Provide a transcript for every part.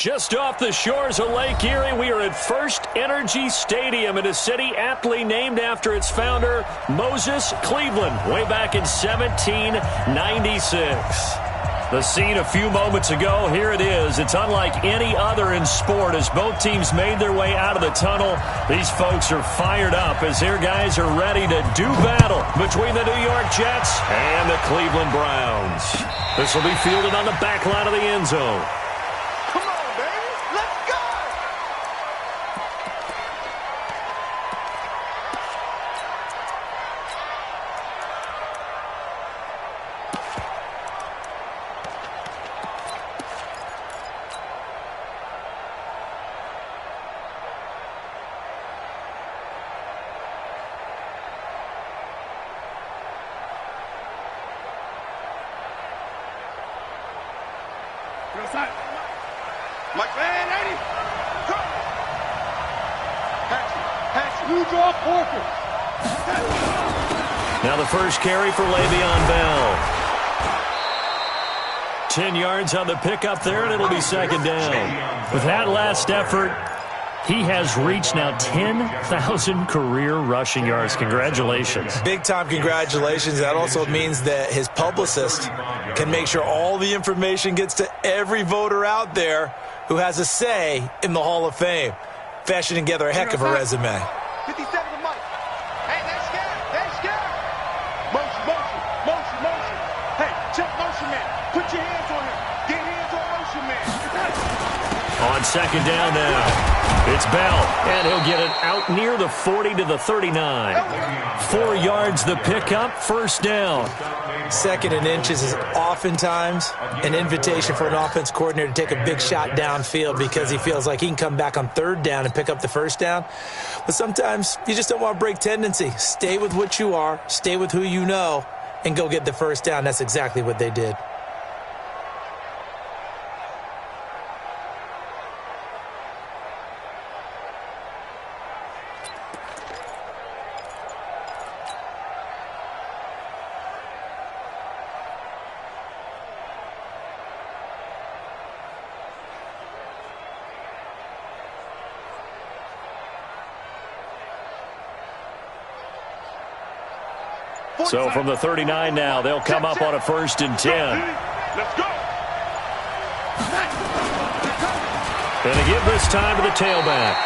Just off the shores of Lake Erie, we are at First Energy Stadium in a city aptly named after its founder, Moses Cleveland, way back in 1796. The scene a few moments ago, here it is. It's unlike any other in sport as both teams made their way out of the tunnel. These folks are fired up as their guys are ready to do battle between the New York Jets and the Cleveland Browns. This will be fielded on the back line of the end zone. Now the first carry for Le'Veon Bell. 10 yards on the pickup there, and it'll be second down. With that last effort, he has reached now 10,000 career rushing yards. Congratulations. Big-time congratulations. That also means that his publicist can make sure all the information gets to every voter out there who has a say in the Hall of Fame. Fashioning together a heck of a resume. 57 to Mike. Hey, they're scared. They're scared. Motion, motion, motion, motion. Hey, check motion man. Put your hands on him. Get hands on motion man. On second down now. It's Bell, and he'll get it out near the 40 to the 39. 4 yards the pickup, first down. Second and inches is oftentimes an invitation for an offense coordinator to take a big shot downfield because he feels like he can come back on third down and pick up the first down. But sometimes you just don't want to break tendency. Stay with what you are, stay with who you know, and go get the first down. That's exactly what they did. So from the 39 now, they'll come up on a 1st and 10. Let's go. Going to give this time to the tailback.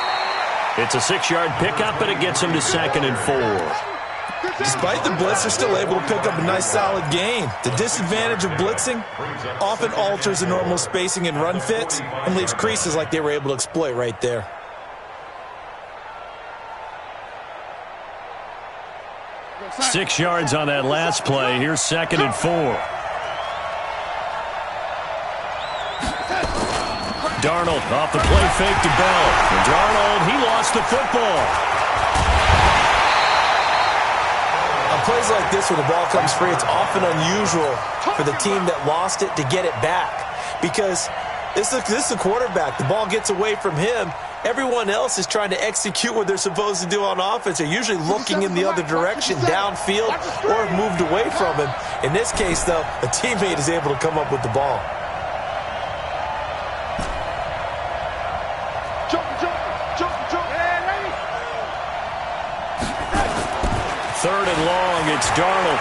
It's a 6-yard pickup, and it gets him to 2nd and 4. Despite the blitz, they're still able to pick up a nice solid gain. The disadvantage of blitzing often alters the normal spacing and run fits and leaves creases like they were able to exploit right there. Six yards on that last play. Here's 2nd and 4. Darnold off the play fake to Bell. Darnold, he lost the football. On plays like this where the ball comes free, it's often unusual for the team that lost it to get it back because this is the quarterback. The ball gets away from him. Everyone else is trying to execute what they're supposed to do on offense. They're usually looking in the other direction, downfield, or have moved away from him. In this case, though, a teammate is able to come up with the ball. Third and long, it's Darnold.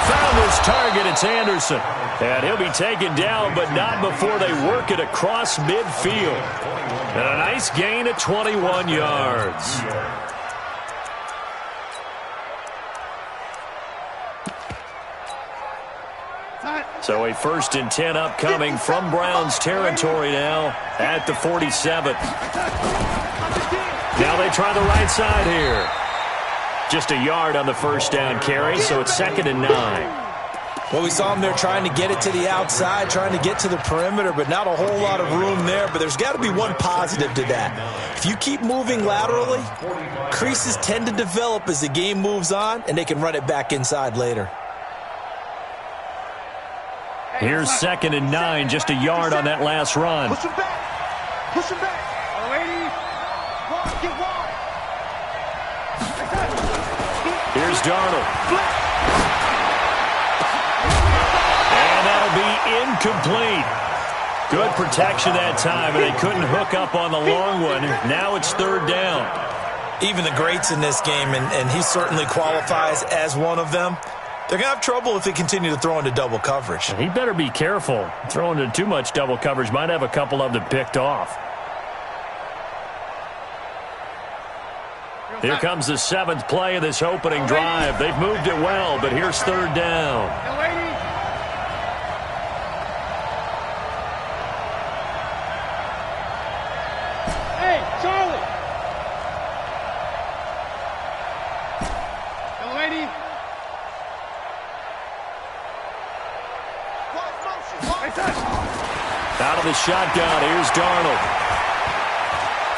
Found his target, it's Anderson. And he'll be taken down, but not before they work it across midfield. And a nice gain of 21 yards. So a 1st and 10 upcoming from Browns territory now at the 47. Now they try the right side here. Just a yard on the first down carry, so it's 2nd and 9. Well, we saw them there trying to get it to the outside, trying to get to the perimeter, but not a whole lot of room there. But there's got to be one positive to that. If you keep moving laterally, creases tend to develop as the game moves on, and they can run it back inside later. Here's 2nd and 9, just a yard on that last run. Push him back. Push him back. Lady. Get wide. Here's Darnold. And that'll be incomplete. Good protection that time, and they couldn't hook up on the long one. Now it's third down. Even the greats in this game, and he certainly qualifies as one of them, they're going to have trouble if they continue to throw into double coverage. He better be careful. Throwing into too much double coverage might have a couple of them picked off. Here comes the 7th play of this opening drive. They've moved it well, but here's third down. Hey, Charlie. Young lady. Out of the shotgun, here's Darnold.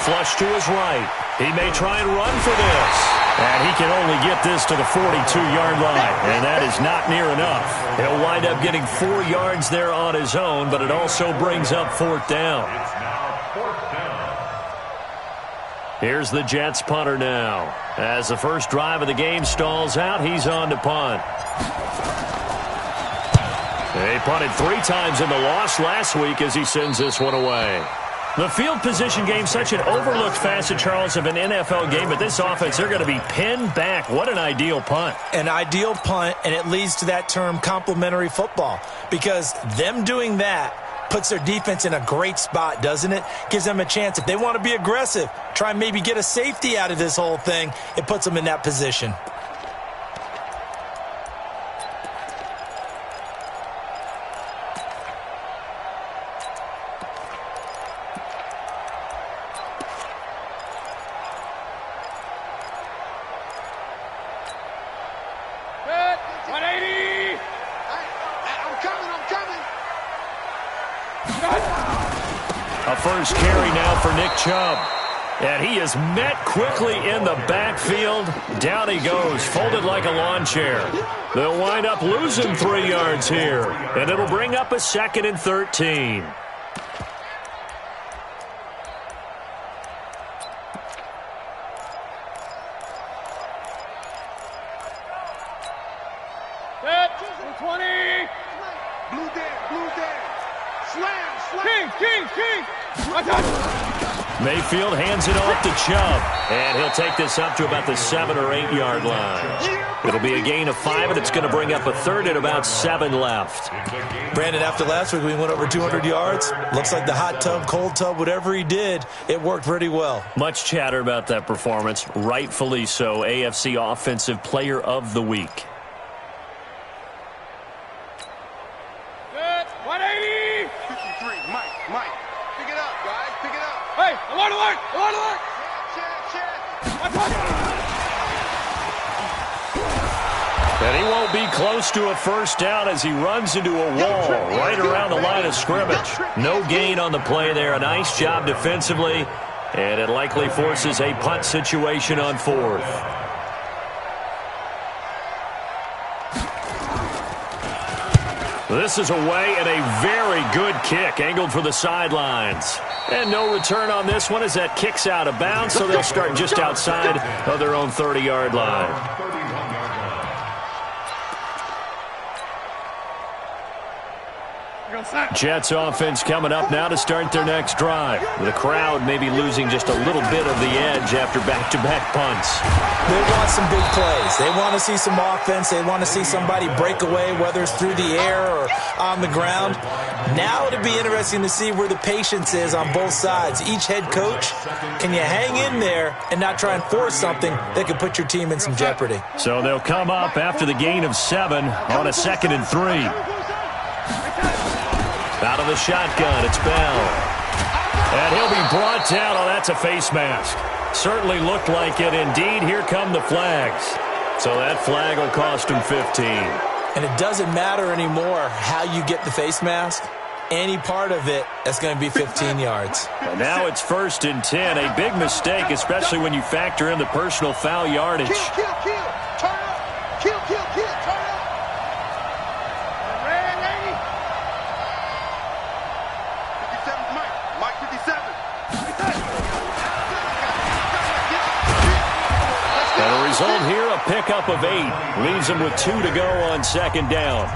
Flush to his right. He may try and run for this. And he can only get this to the 42-yard line. And that is not near enough. He'll wind up getting 4 yards there on his own, but it also brings up 4th down. Here's the Jets punter now. As the first drive of the game stalls out, he's on to punt. They punted 3 times in the loss last week as he sends this one away. The field position game, such an overlooked facet, Charles, of an NFL game, but this offense, they're going to be pinned back. What an ideal punt. An ideal punt, and it leads to that term complementary football, because them doing that puts their defense in a great spot, doesn't it? Gives them a chance. If they want to be aggressive, try and maybe get a safety out of this whole thing, it puts them in that position. First carry now for Nick Chubb. And he is met quickly in the backfield. Down he goes, folded like a lawn chair. They'll wind up losing 3 yards here. And it'll bring up a 2nd and 13. Set, 20. Blue dead. Slam. King. Mayfield hands it off to Chubb, and he'll take this up to about the 7 or 8 yard line. It'll be a gain of 5, and it's going to bring up a 3rd and about 7 left. Brandon, after last week we went over 200 yards. Looks like the hot tub, cold tub, whatever he did, it worked pretty well. Much chatter about that performance, rightfully so. AFC Offensive Player of the Week. 180. 53, Mike. Pick it up, guys. Pick it up. Hey, alert. And he won't be close to a first down as he runs into a wall right around the line of scrimmage. No gain on the play there. A nice job defensively, and it likely forces a punt situation on 4th. This is away, and a very good kick angled for the sidelines. And no return on this one as that kicks out of bounds, so they'll start just outside of their own 30-yard line. Jets offense coming up now to start their next drive. The crowd maybe losing just a little bit of the edge after back-to-back punts. They want some big plays. They want to see some offense. They want to see somebody break away, whether it's through the air or on the ground. Now it'll be interesting to see where the patience is on both sides. Each head coach, can you hang in there and not try and force something that could put your team in some jeopardy? So they'll come up after the gain of 7 on a 2nd and 3. Out of the shotgun, it's Bell. And he'll be brought down. Oh, that's a face mask. Certainly looked like it. Indeed, here come the flags. So that flag will cost him 15. And it doesn't matter anymore how you get the face mask. Any part of it, that's going to be 15 yards. And now it's 1st and 10. A big mistake, especially when you factor in the personal foul yardage. Kill. Turn up. Kill. Turn up. Red 80. 57, Mike 57. And a result here, a pickup of 8. Leaves them with 2 to go on 2nd down.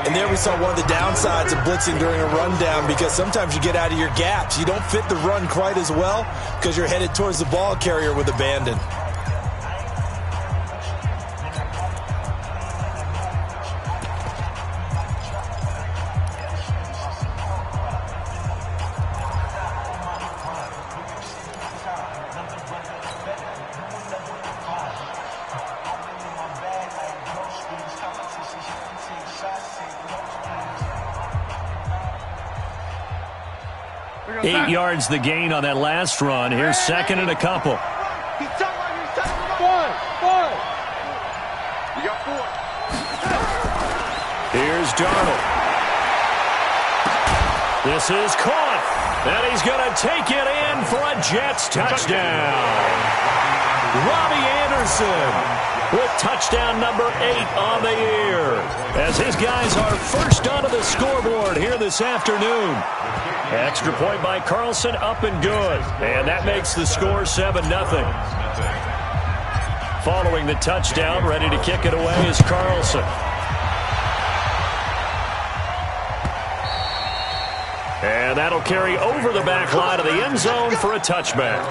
And there we saw one of the downsides of blitzing during a rundown, because sometimes you get out of your gaps. You don't fit the run quite as well because you're headed towards the ball carrier with abandon. Eight yards the gain on that last run. Here's second and a couple. One. You got 4. Here's Darnold. This is caught. And he's going to take it in for a Jets touchdown. Robbie Anderson with touchdown number 8 on the year, as his guys are first onto the scoreboard here this afternoon. Extra point by Carlson, up and good. And that makes the score 7-0. Following the touchdown, ready to kick it away is Carlson. And that'll carry over the back line of the end zone for a touchback.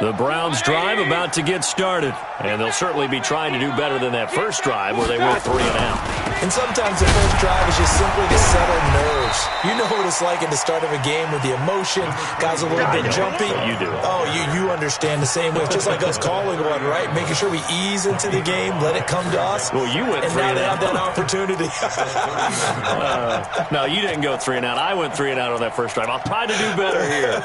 The Browns drive about to get started, and they'll certainly be trying to do better than that first drive where they went 3 and out. And sometimes the first drive is just simply to settle nerves. You know what it's like at the start of a game with the emotion, guys a little bit jumpy. You do. Oh, you understand the same way. It's just like us calling one, right? Making sure we ease into the game, let it come to us. Well, you went 3 and out. And now they have that opportunity. No, you didn't go 3 and out. I went 3 and out on that first drive. I'll try to do better here.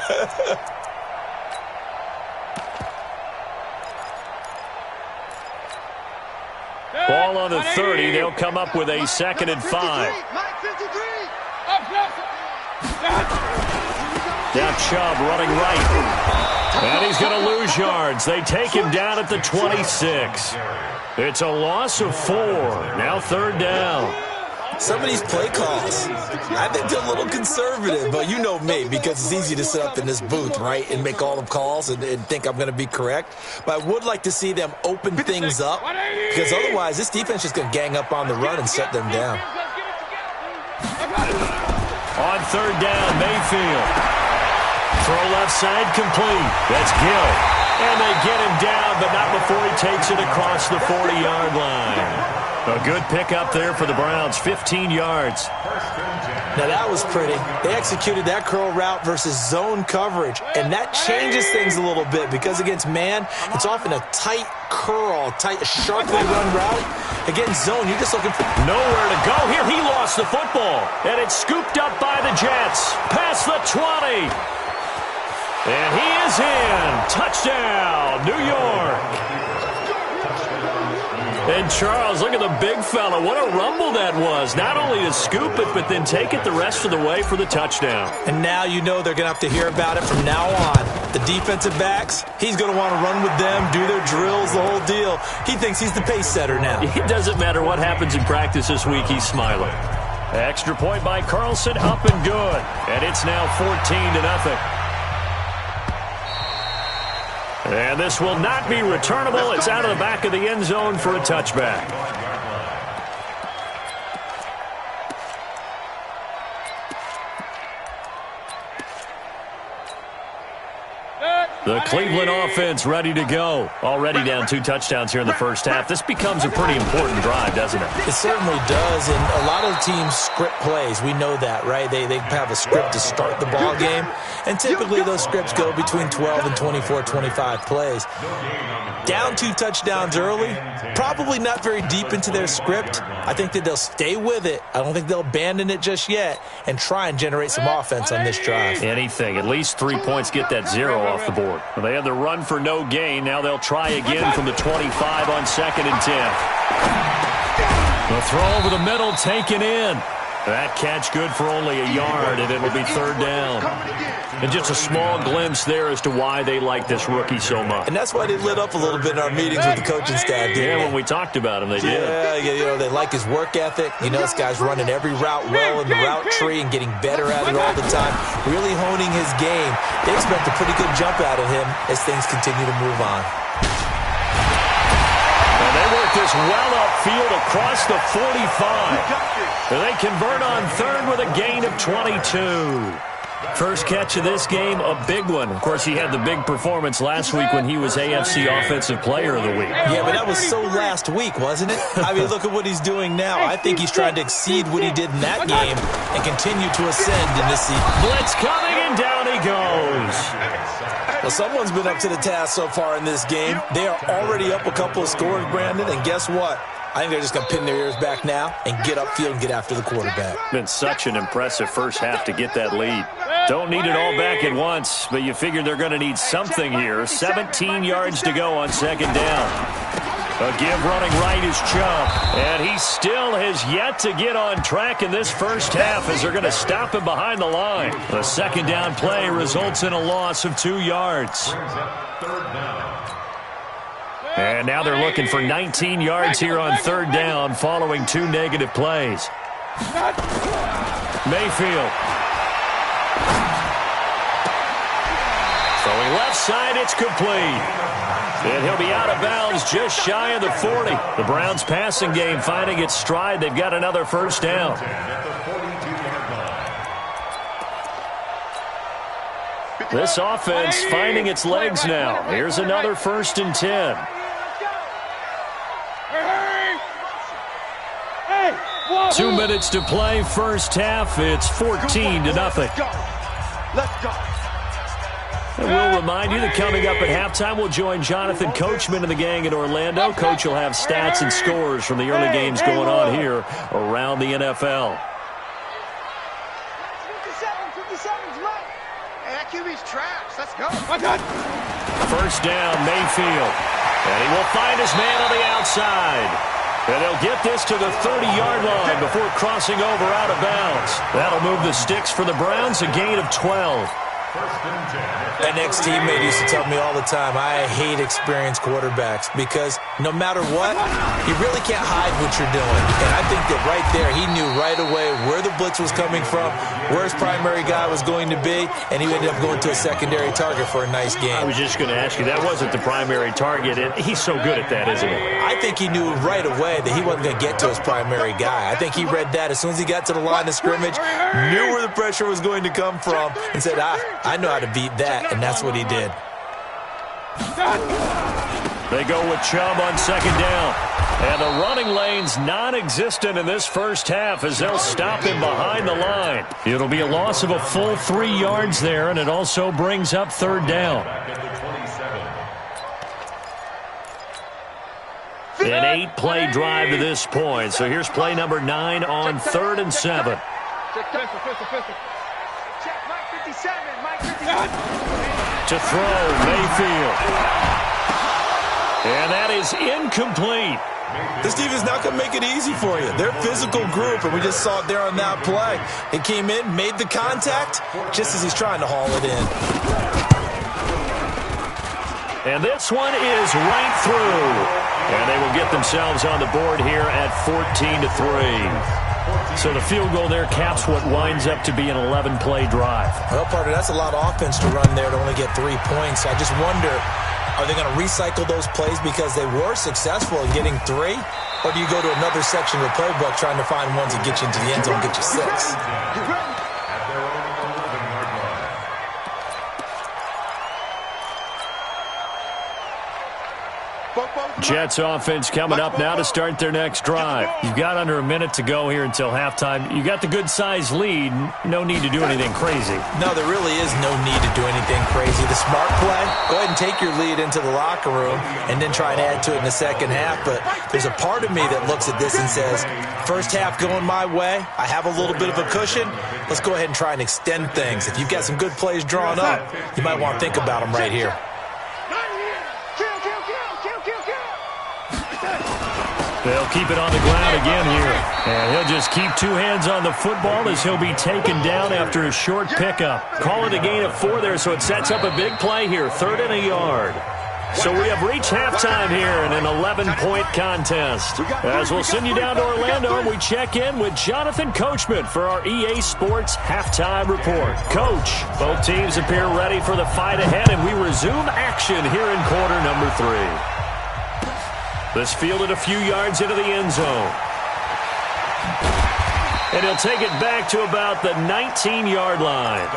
Ball on the 30. They'll come up with a 2nd and 5. Now Chubb running right. And he's going to lose yards. They take him down at the 26. It's a loss of 4. Now 3rd down. Some of these play calls, I think they're a little conservative, but you know me, because it's easy to sit up in this booth, right, and make all the calls and think I'm going to be correct. But I would like to see them open things up, because otherwise this defense is going to gang up on the run and shut them down. On 3rd down, Mayfield. Throw left side complete. That's Gill. And they get him down, but not before he takes it across the 40-yard line. A good pickup there for the Browns, 15 yards. Now that was pretty. They executed that curl route versus zone coverage, and that changes things a little bit, because against man, it's often a tight curl, sharply run route. Against zone, you're just looking for nowhere to go. Here he lost the football, and it's scooped up by the Jets. Past the 20. And he is in. Touchdown, New York. And Charles, look at the big fella. What a rumble that was. Not only to scoop it, but then take it the rest of the way for the touchdown. And now you know they're going to have to hear about it from now on. The defensive backs, he's going to want to run with them, do their drills, the whole deal. He thinks he's the pace setter now. It doesn't matter what happens in practice this week. He's smiling. Extra point by Carlson, up and good. And it's now 14-0. And this will not be returnable. It's out of the back of the end zone for a touchback. The Cleveland offense ready to go. Already down 2 touchdowns here in the first half. This becomes a pretty important drive, doesn't it? It certainly does, and a lot of teams script plays. We know that, right? They have a script to start the ball game, and typically those scripts go between 12 and 24, 25 plays. Down 2 touchdowns early, probably not very deep into their script. I think that they'll stay with it. I don't think they'll abandon it just yet and try and generate some offense on this drive. Anything. At least 3 points, get that 0 off the board. Well, they had the run for no gain. Now they'll try again from the 25 on 2nd and 10. The throw over the middle taken in. That catch good for only a yard, and it'll be third down. And just a small glimpse there as to why they like this rookie so much. And that's why they lit up a little bit in our meetings with the coaching staff, didn't they? When we talked about him, they did. Yeah, they like his work ethic. This guy's running every route well in the route tree and getting better at it all the time, really honing his game. They expect a pretty good jump out of him as things continue to move on. And they work this well upfield across the 45. And they convert on third with a gain of 22. First catch of this game, a big one. Of course, he had the big performance last week when he was AFC Offensive Player of the Week. Yeah, but that was so last week, wasn't it? I mean, look at what he's doing now. I think he's trying to exceed what he did in that game and continue to ascend in this season. Blitz coming, and down he goes. Well, someone's been up to the task so far in this game. They are already up a couple of scores, Brandon, and guess what? I think they're just going to pin their ears back now and get upfield and get after the quarterback. Been such an impressive first half to get that lead. Don't need it all back at once, but you figure they're going to need something here. 17 yards to go on second down. A give running right is Chubb, and he still has yet to get on track in this first half as they're going to stop him behind the line. The second down play results in a loss of 2 yards. And now they're looking for 19 yards here on third down following 2 negative plays. Mayfield. Throwing left side, it's complete. And he'll be out of bounds just shy of the 40. The Browns passing game finding its stride. They've got another first down. This offense finding its legs now. Here's another 1st and 10. 2 minutes to play, first half. It's 14-0. Let's go. And we'll remind you that coming up at halftime, we'll join Jonathan Coachman and the gang in Orlando. Coach will have stats and scores from the early games going on here around the NFL. 57's right. Hey, that QB's trash. Let's go. First down, Mayfield. And he will find his man on the outside. And they'll get this to the 30-yard line before crossing over out of bounds. That'll move the sticks for the Browns, a gain of 12. An ex-teammate used to tell me all the time, I hate experienced quarterbacks because no matter what, you really can't hide what you're doing. And I think that right there, he knew right away where the blitz was coming from, where his primary guy was going to be, and he ended up going to a secondary target for a nice game. I was just going to ask you, that wasn't the primary target. And he's so good at that, isn't he? I think he knew right away that he wasn't going to get to his primary guy. I think he read that as soon as he got to the line of scrimmage, knew where the pressure was going to come from, and said, I know how to beat that, and that's what he did. They go with Chubb on second down. And the running lane's non-existent in this first half as they'll stop him behind the line. It'll be a loss of a full 3 yards there, and it also brings up third down. An 8-play drive to this point. So here's play number 9 on 3rd and 7. To throw, Mayfield. And that is incomplete. This defense is not going to make it easy for you. They're a physical group, and we just saw it there on that play. It came in, made the contact, just as he's trying to haul it in. And this one is right through. And they will get themselves on the board here at 14-3. So the field goal there caps what winds up to be an 11-play drive. Well, partner, that's a lot of offense to run there to only get 3 points. I just wonder, are they going to recycle those plays because they were successful in getting 3? Or do you go to another section of the playbook trying to find ones that get you into the end zone and get you 6? Jets offense coming up now to start their next drive. You've got under a minute to go here until halftime. You got the good-sized lead. No need to do anything crazy. No, there really is no need to do anything crazy. The smart play, go ahead and take your lead into the locker room and then try and add to it in the second half. But there's a part of me that looks at this and says, first half going my way. I have a little bit of a cushion. Let's go ahead and try and extend things. If you've got some good plays drawn up, you might want to think about them right here. They'll keep it on the ground again here. And he'll just keep two hands on the football as he'll be taken down after a short pickup. Call it a gain of 4 there, so it sets up a big play here. 3rd and a yard. So we have reached halftime here in an 11-point contest. As we'll send you down to Orlando, and we check in with Jonathan Coachman for our EA Sports Halftime Report. Coach, both teams appear ready for the fight ahead, and we resume action here in quarter number 3. This fielded a few yards into the end zone. And he'll take it back to about the 19-yard line.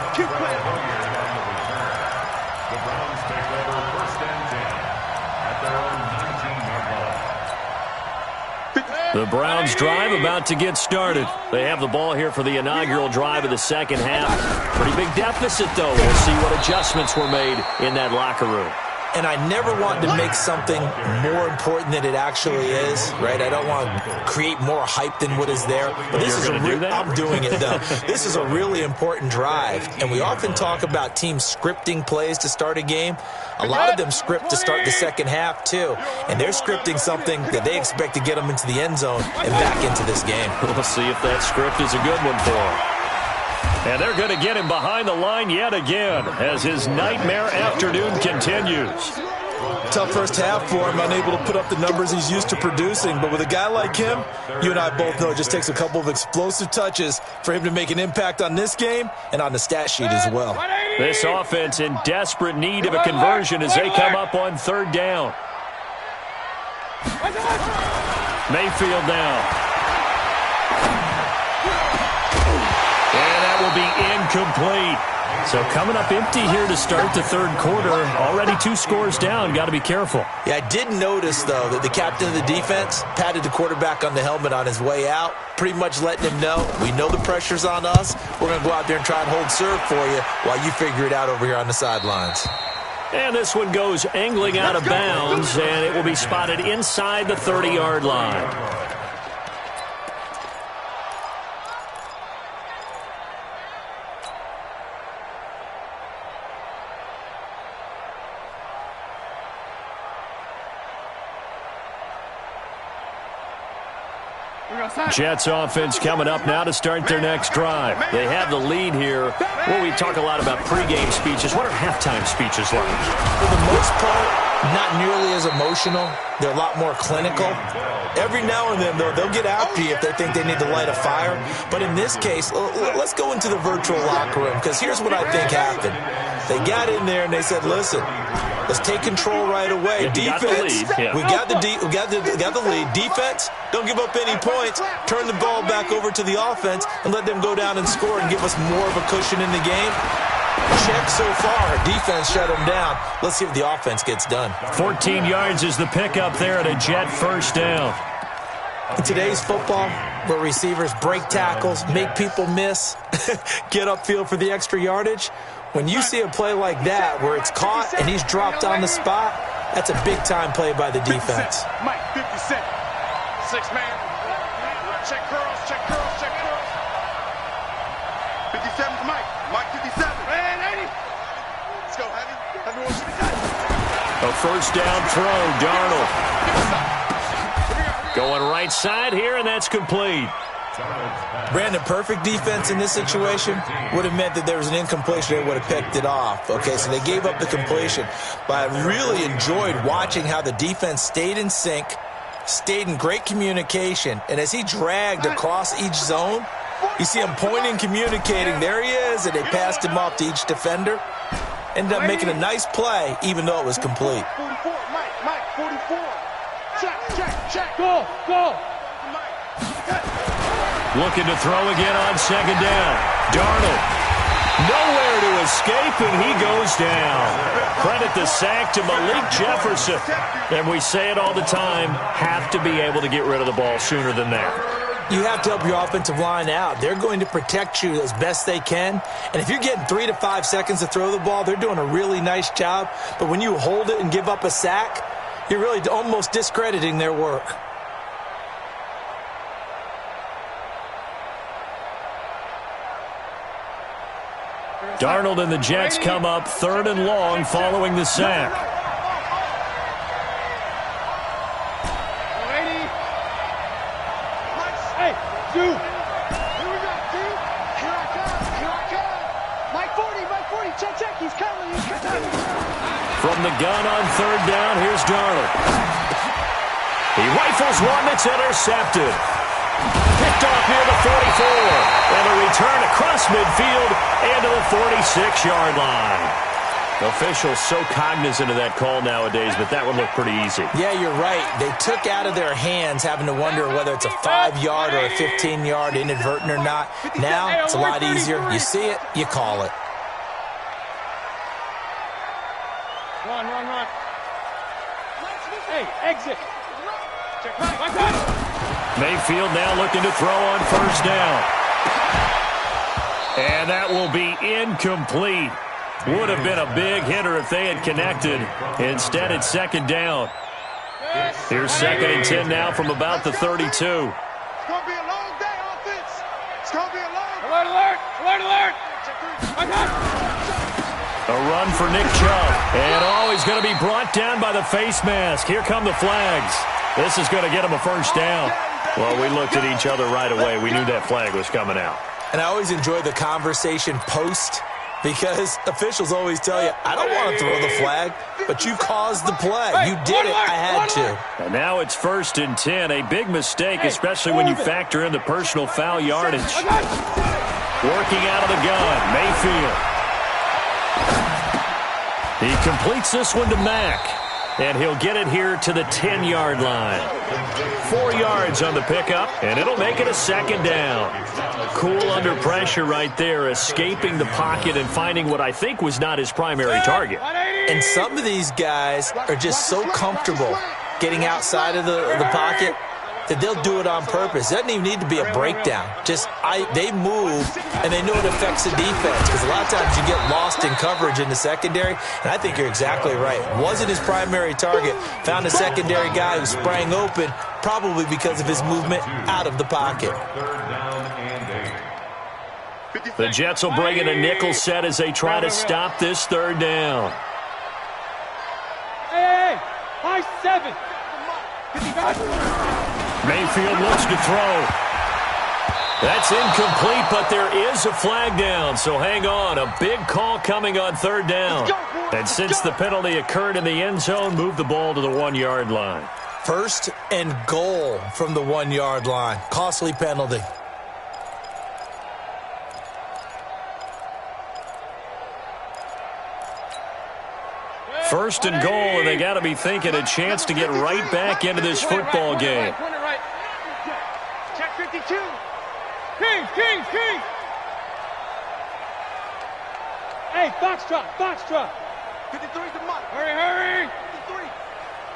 The Browns drive about to get started. They have the ball here for the inaugural drive of the second half. Pretty big deficit, though. We'll see what adjustments were made in that locker room. And I never want to make something more important than it actually is, right? I don't want to create more hype than what is there. But this is I'm doing it, though. This is a really important drive. And we often talk about teams scripting plays to start a game. A lot of them script to start the second half, too. And they're scripting something that they expect to get them into the end zone and back into this game. We'll see if that script is a good one for them. And they're going to get him behind the line yet again as his nightmare afternoon continues. Tough first half for him, unable to put up the numbers he's used to producing. But with a guy like him, you and I both know it just takes a couple of explosive touches for him to make an impact on this game and on the stat sheet as well. This offense in desperate need of a conversion as they come up on 3rd down. Mayfield now. Will be incomplete. So coming up empty here to start the 3rd quarter. Already 2 scores down. Got to be careful. Yeah, I did notice, though, that the captain of the defense patted the quarterback on the helmet on his way out, pretty much letting him know, we know the pressure's on us. We're going to go out there and try and hold serve for you while you figure it out over here on the sidelines. And this one goes angling out of bounds, and it will be spotted inside the 30-yard line. Jets offense coming up now to start their next drive. They have the lead here. Well, we talk a lot about pregame speeches. What are halftime speeches like? For the most part, not nearly as emotional. They're a lot more clinical. Every now and then, though, they'll get after you if they think they need to light a fire. But in this case, let's go into the virtual locker room, because here's what I think happened. They got in there and they said, listen, let's take control right away. Defense, we got the lead. Defense, don't give up any points. Turn the ball back over to the offense and let them go down and score and give us more of a cushion in the game. Check so far. Defense shut them down. Let's see if the offense gets done. 14 yards is the pickup there at a Jet 1st down. In today's football, where receivers break tackles, make people miss, get upfield for the extra yardage, when you see a play like that where it's caught and he's dropped on the spot, that's a big-time play by the defense. Mike, 50 Cent. 6 man. Check curls, check curls, check curls. 57 to Mike. Mike, 57. And 80. Let's go, Heavy. Everyone should be done. A 1st down throw, Darnold. Going right side here, and that's complete. Brandon, perfect defense in this situation would have meant that there was an incompletion. They would have picked it off. Okay, so they gave up the completion. But I really enjoyed watching how the defense stayed in sync, stayed in great communication. And as he dragged across each zone, you see him pointing, communicating. There he is, and they passed him off to each defender. Ended up making a nice play, even though it was complete. 44, Mike, 44. Check. Go. Looking to throw again on 2nd down. Darnold. Nowhere to escape, and he goes down. Credit the sack to Malik Jefferson. And we say it all the time, have to be able to get rid of the ball sooner than that. You have to help your offensive line out. They're going to protect you as best they can. And if you're getting 3 to 5 seconds to throw the ball, they're doing a really nice job. But when you hold it and give up a sack, you're really almost discrediting their work. Darnold and the Jets come up 3rd and long following the sack. Here we go, dude. Here I come. Mike 40. Check. He's coming. From the gun on third down, here's Darnold. He rifles one that's intercepted. Picked off near the 44. And a return across midfield and to the 46-yard line. Officials so cognizant of that call nowadays, but that one looked pretty easy. Yeah, you're right. They took out of their hands having to wonder whether it's a 5-yard or a 15-yard inadvertent or not. Now, it's a lot easier. You see it, you call it. Run. Hey, exit. Mayfield now looking to throw on first down. And that will be incomplete. Would have been a big hitter if they had connected. Instead, it's second down. Here's 2nd and 10 now from about the 32. It's going to be a long day, offense. It's going to be a long day. Alert. A run for Nick Chubb. And he's going to be brought down by the face mask. Here come the flags. This is going to get him a first down. Well, we looked at each other right away. We knew that flag was coming out. And I always enjoy the conversation post, because officials always tell you, I don't want to throw the flag, but you caused the play. You did it. I had to. And now it's 1st and 10. A big mistake, especially when you factor in the personal foul yardage. Working out of the gun, Mayfield. He completes this one to Mack. And he'll get it here to the 10-yard line. 4 yards on the pickup, and it'll make it a second down. Cool under pressure right there, escaping the pocket and finding what I think was not his primary target. And some of these guys are just so comfortable getting outside of the pocket that they'll do it on purpose. It doesn't even need to be a breakdown. They move, and they know it affects the defense, because a lot of times you get lost in coverage in the secondary, and I think you're exactly right. Wasn't his primary target. Found a secondary guy who sprang open, probably because of his movement out of the pocket. The Jets will bring in a nickel set as they try to stop this third down. Hey, high 7. Mayfield looks to throw. That's incomplete, but there is a flag down, so hang on. A big call coming on third down. And since the penalty occurred in the end zone, move the ball to the 1-yard line. 1st and goal from the 1-yard line. Costly penalty. First and goal, and they got to be thinking a chance to get right back into this football game. Check 52. King. Hey, box drop. 53's the mark. Hurry.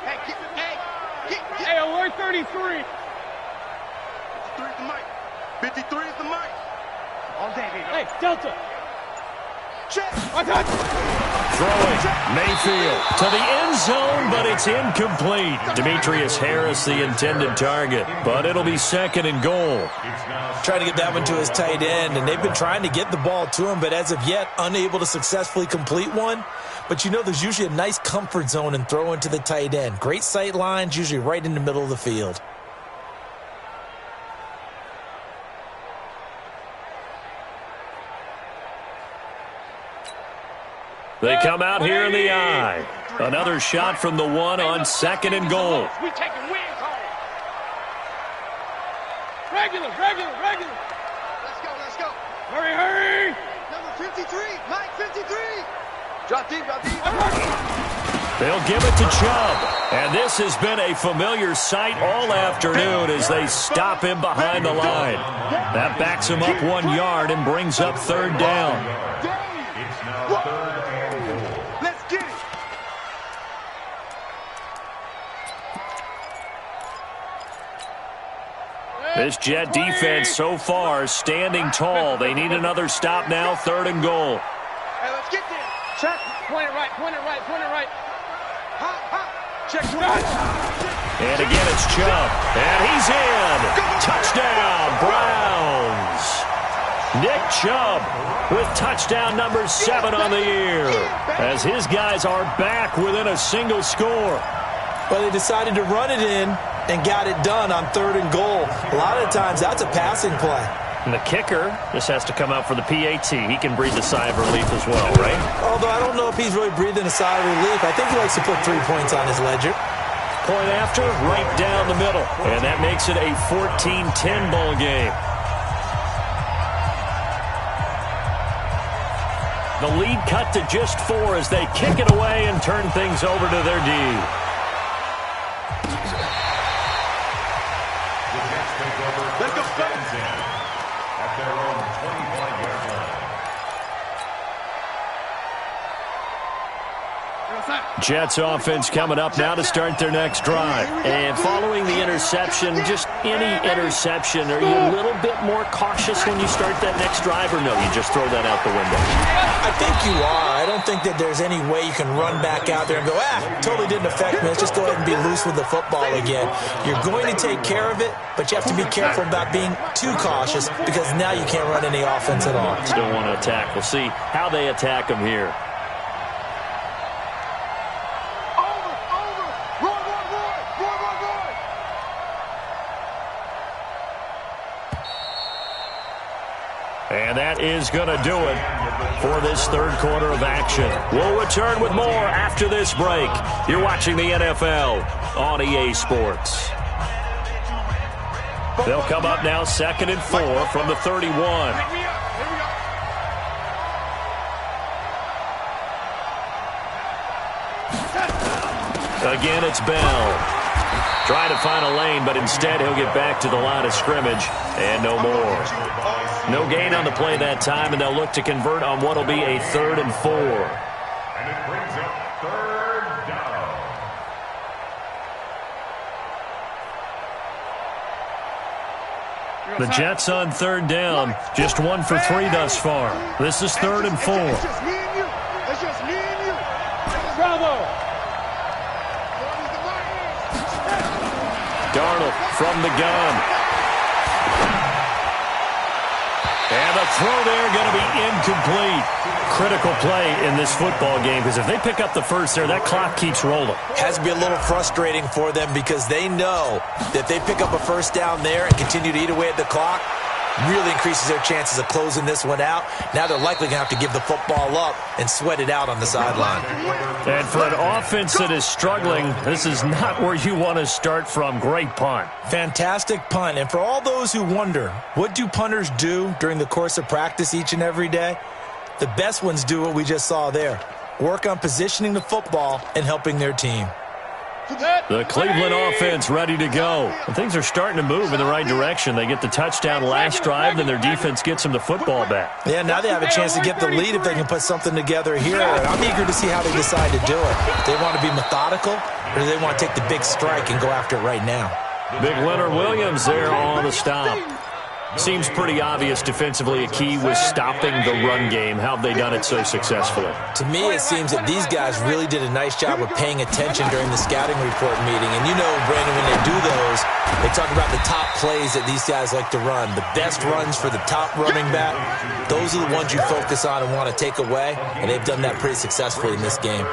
53. Hey, alert 33. 53's the mic. 53 is the mic. All day, baby. Hey, Delta. Check. Throwing, Mayfield to the end zone, but it's incomplete. Demetrius Harris, the intended target, but it'll be 2nd and goal. Trying to get that one to his tight end, and they've been trying to get the ball to him, but as of yet, unable to successfully complete one. But you know, there's usually a nice comfort zone in throwing to the tight end. Great sight lines, usually right in the middle of the field. They come out here in the eye. Another shot from the 1 on 2nd and goal. We taking wins home. Regular. Let's go. Hurry. Number 53, Mike 53. Drop deep. They'll give it to Chubb. And this has been a familiar sight all afternoon as they stop him behind the line. That backs him up 1 yard and brings up third down. This Jet defense so far standing tall. They need another stop now, 3rd and goal. Hey, let's get there. Check. Point it right. Hop. Check. And again, it's Chubb. And he's in. Touchdown, Browns. Nick Chubb with touchdown number 7 on the year, as his guys are back within a single score. But they decided to run it in and got it done on 3rd and goal. A lot of the times, that's a passing play. And the kicker just has to come out for the PAT. He can breathe a sigh of relief as well, right? Although I don't know if he's really breathing a sigh of relief. I think he likes to put 3 points on his ledger. Point after, right down the middle. And that makes it a 14-10 ball game. The lead cut to just 4 as they kick it away and turn things over to their D. Let's go. At their own 25-yard line. Jets offense coming up now to start their next drive. And following the interception, just any interception, are you a little bit more cautious when you start that next drive, or no, you just throw that out the window? I think you are. I don't think that there's any way you can run back out there and go, totally didn't affect me. Let's just go ahead and be loose with the football again. You're going to take care of it, but you have to be careful about being too cautious because now you can't run any offense at all. Still want to attack. We'll see how they attack them here. And that is going to do it for this 3rd quarter of action. We'll return with more after this break. You're watching the NFL on EA Sports. They'll come up now 2nd and 4 from the 31. Again, it's Bell. Trying to find a lane, but instead he'll get back to the line of scrimmage and no more. No gain on the play that time, and they'll look to convert on what will be a 3rd and 4. And it brings up 3rd down. The Jets on 3rd down, just 1 for 3 thus far. This is 3rd and 4. It's just me and you. It's just me and you. Bravo. Darnold from the gun. And the throw there going to be incomplete. Critical play in this football game because if they pick up the first there, that clock keeps rolling. Has to be a little frustrating for them because they know that they pick up a first down there and continue to eat away at the clock, really increases their chances of closing this one out. Now they're likely going to have to give the football up and sweat it out on the sideline. And for an offense that is struggling, this is not where you want to start from. Great punt. Fantastic punt. And for all those who wonder, what do punters do during the course of practice each and every day? The best ones do what we just saw there. Work on positioning the football and helping their team. The Cleveland offense ready to go. And things are starting to move in the right direction. They get the touchdown last drive, then their defense gets them the football back. Yeah, now they have a chance to get the lead if they can put something together here. And I'm eager to see how they decide to do it. Do they want to be methodical, or do they want to take the big strike and go after it right now? Big Leonard Williams there on the stop. Seems pretty obvious defensively a key was stopping the run game. How have they done it so successfully? To me, it seems that these guys really did a nice job of paying attention during the scouting report meeting. And you know, Brandon, when they do those, they talk about the top plays that these guys like to run. The best runs for the top running back, those are the ones you focus on and want to take away. And they've done that pretty successfully in this game.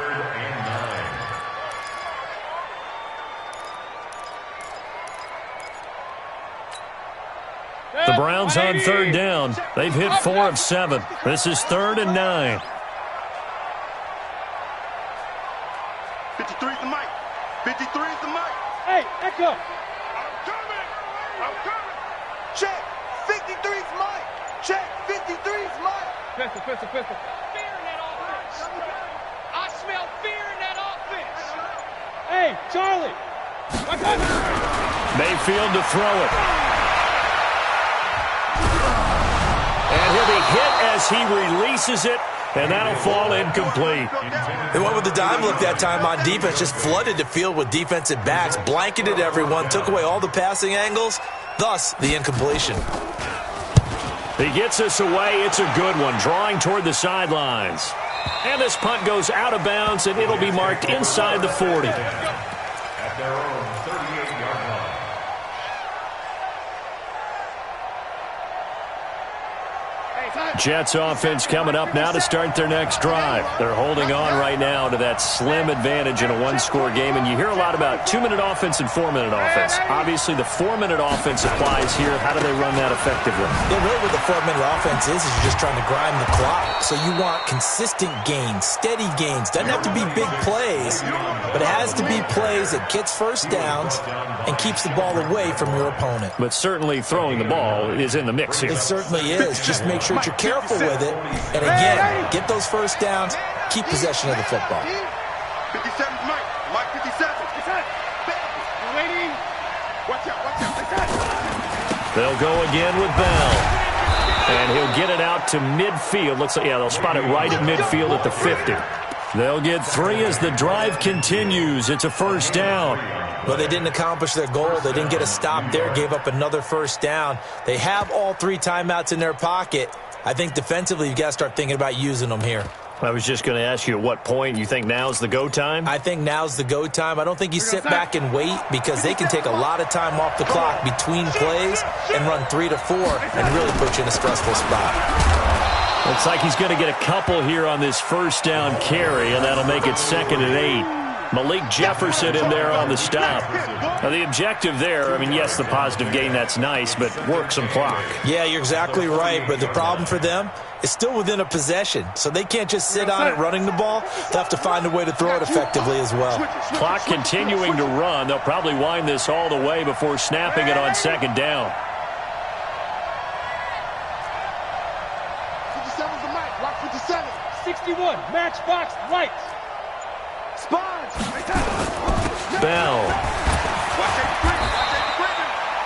The Browns on 3rd down. They've hit 4 of 7. This is 3rd and 9. 53's the mic. 53's the mic. Hey, Echo. I'm coming. I'm coming. Check. 53's mic. Check. 53's mic. Pistol. Fear in that offense. I smell fear in that offense. Hey, Charlie. Mayfield to throw it. And he'll be hit as he releases it, and that'll fall incomplete. They went with the dime look that time on defense, just flooded the field with defensive backs, blanketed everyone, took away all the passing angles, thus the incompletion. He gets us away. It's a good one, drawing toward the sidelines. And this punt goes out of bounds, and it'll be marked inside the 40. At their own 38-yard line. Jets offense coming up now to start their next drive. They're holding on right now to that slim advantage in a one-score game, and you hear a lot about 2-minute offense and 4-minute offense. Obviously, the 4-minute offense applies here. How do they run that effectively? Yeah, really what the 4-minute offense is you're just trying to grind the clock. So you want consistent gains, steady gains. Doesn't have to be big plays, but it has to be plays that gets first downs and keeps the ball away from your opponent. But certainly throwing the ball is in the mix here. It certainly is. Just make sure that you're careful with it. And again, get those first downs, keep possession of the football. 57's Mike. Mike 57. Waiting. Watch out. They'll go again with Bell. And he'll get it out to midfield. Looks like, yeah, they'll spot it right at midfield at the 50. They'll get 3 as the drive continues. It's a first down. Well, they didn't accomplish their goal. They didn't get a stop there, gave up another first down. They have all 3 timeouts in their pocket. I think defensively you've got to start thinking about using them here. I was just going to ask you at what point you think now's the go time? I think now's the go time. I don't think you sit back and wait because they can take a lot of time off the clock between plays and run 3 to 4 and really put you in a stressful spot. Looks like he's going to get a couple here on this first down carry, and that'll make it 2nd and 8. Malik Jefferson in there on the stop. Now, the objective there, I mean, yes, the positive gain, that's nice, but work some clock. Yeah, you're exactly right, but the problem for them is still within a possession, so they can't just sit on it running the ball. They'll have to find a way to throw it effectively as well. Clock continuing to run. They'll probably wind this all the way before snapping it on 2nd down. 57's the Mike. Watch 57. 61, matchbox, right. Bell.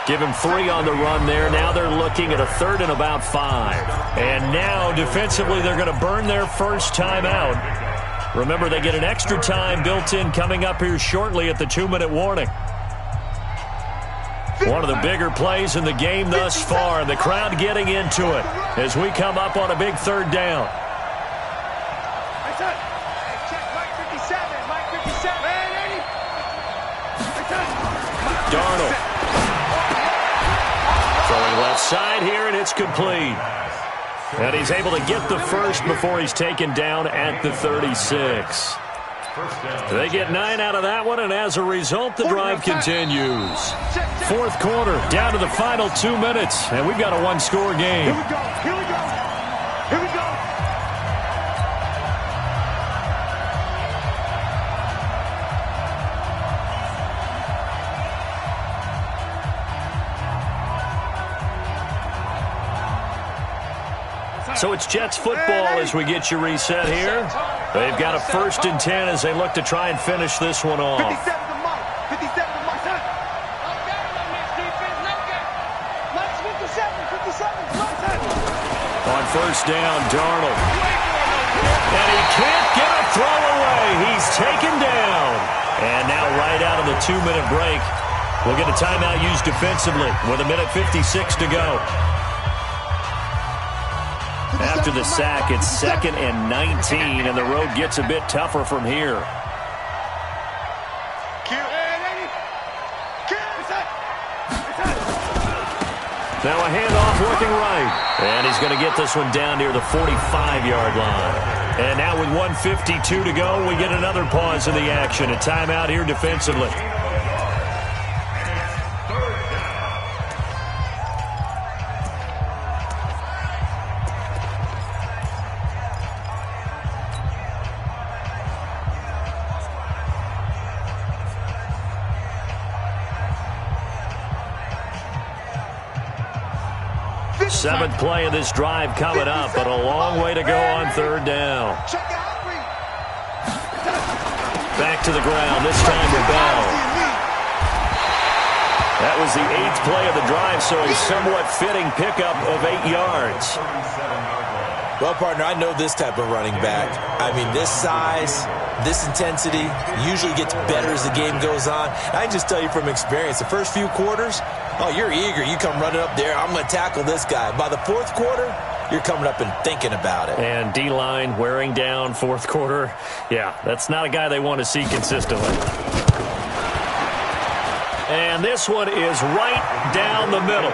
Give him 3 on the run there. Now they're looking at a 3rd and about 5. And now defensively they're going to burn their first timeout. Remember, they get an extra time built in coming up here shortly at the 2-minute warning. One of the bigger plays in the game thus far. The crowd getting into it as we come up on a big 3rd down. Darnold. Throwing left side here, and it's complete. And he's able to get the first before he's taken down at the 36. They get 9 out of that one, and as a result, the drive continues. 4th quarter, down to the final 2 minutes, and we've got a 1-score game. Here we go. So it's Jets football as we get you reset here. They've got a 1st and 10 as they look to try and finish this one off. 57's the Mike. 57's the Mike. On 1st down, Darnold. And he can't get a throw away. He's taken down. And now right out of the 2-minute break, we'll get a timeout used defensively with 1:56 to go. After the sack, it's 2nd and 19, and the road gets a bit tougher from here. Now a handoff working right. And he's going to get this one down near the 45-yard line. And now with 1:52 to go, we get another pause in the action. A timeout here defensively. Seventh play of this drive coming up, but a long way to go on 3rd down. Back to the ground, this time with Bell. That was the 8th play of the drive, so a somewhat fitting pickup of 8 yards. Well, partner, I know this type of running back. I mean, this size, this intensity usually gets better as the game goes on. I can just tell you from experience, the first few quarters, oh, you're eager. You come running up there, I'm going to tackle this guy. By the 4th quarter, you're coming up and thinking about it. And D-line wearing down 4th quarter. Yeah, that's not a guy they want to see consistently. And this one is right down the middle.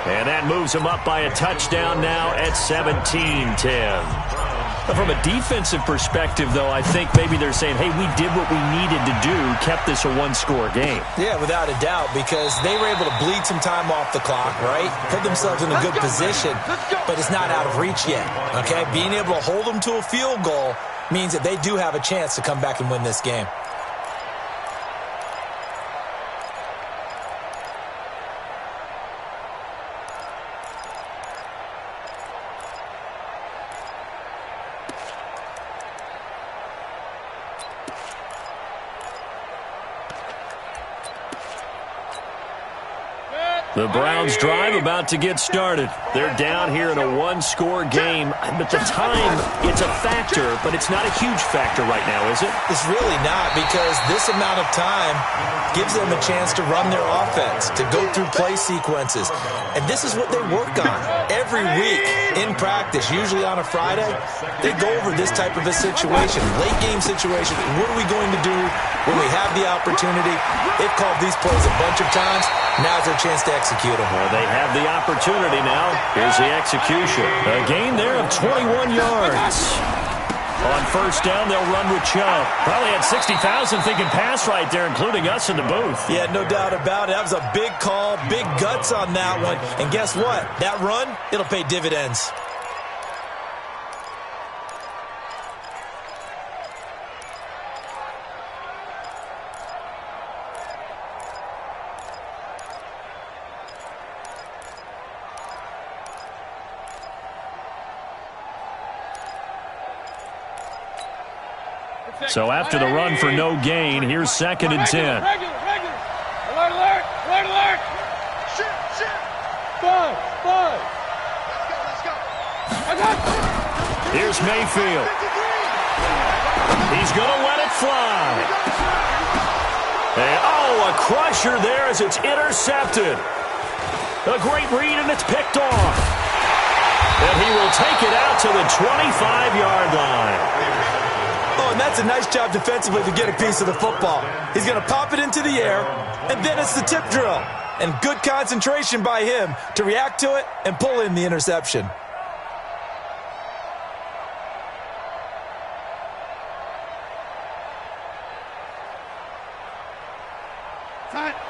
And that moves them up by a touchdown now at 17-10. From a defensive perspective, though, I think maybe they're saying, hey, we did what we needed to do, kept this a one-score game. Yeah, without a doubt, because they were able to bleed some time off the clock, right? Put themselves in a good position, but it's not out of reach yet, okay? Being able to hold them to a field goal means that they do have a chance to come back and win this game. The Browns drive about to get started. They're down here in a one-score game. But the time, it's a factor, but it's not a huge factor right now, is it? It's really not, because this amount of time gives them a chance to run their offense, to go through play sequences. And this is what they work on every week in practice, usually on a Friday. They go over this type of a situation, late-game situation. What are we going to do when we have the opportunity? They've called these plays a bunch of times. Now's their chance to execute them. Well, they have the opportunity now. Here's the execution. A gain there of 21 yards. On first down, they'll run with Chubb. Probably had 60,000 thinking pass right there, including us in the booth. Yeah, no doubt about it. That was a big call, big guts on that one. And guess what? That run, it'll pay dividends. So after the run for no gain, here's 2nd and 10. Regular. Alert. Shit. Five. Let's go. I got it. Here's Mayfield. He's going to let it fly. And, a crusher there as it's intercepted. A great read, and it's picked off. And he will take it out to the 25-yard line. Oh, and that's a nice job defensively to get a piece of the football. He's going to pop it into the air, and then it's the tip drill. And good concentration by him to react to it and pull in the interception.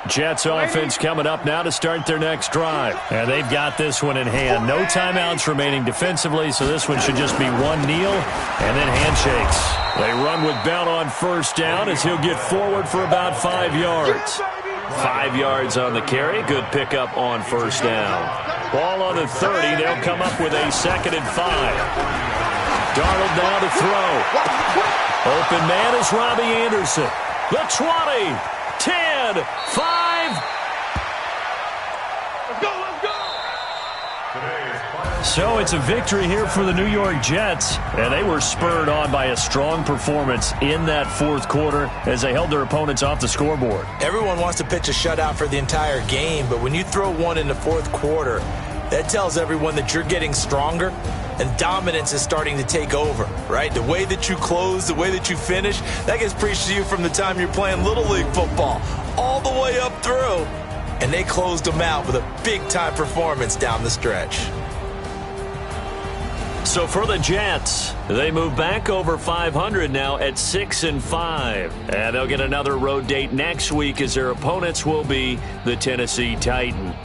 Jets offense coming up now to start their next drive. And they've got this one in hand. No timeouts remaining defensively, so this one should just be one kneel and then handshakes. They run with Bell on first down as he'll get forward for about 5 yards. 5 yards on the carry. Good pickup on first down. Ball on the 30. They'll come up with a 2nd and 5. Darnold now to throw. Open man is Robbie Anderson. The 20. 10, 5. Let's go. So it's a victory here for the New York Jets, and they were spurred on by a strong performance in that fourth quarter as they held their opponents off the scoreboard. Everyone wants to pitch a shutout for the entire game, but when you throw one in the fourth quarter, that tells everyone that you're getting stronger and dominance is starting to take over, right? The way that you close, the way that you finish, that gets preached to you from the time you're playing Little League football all the way up through. And they closed them out with a big-time performance down the stretch. So for the Jets, they move back over 500 now at 6-5. And they'll get another road date next week as their opponents will be the Tennessee Titans.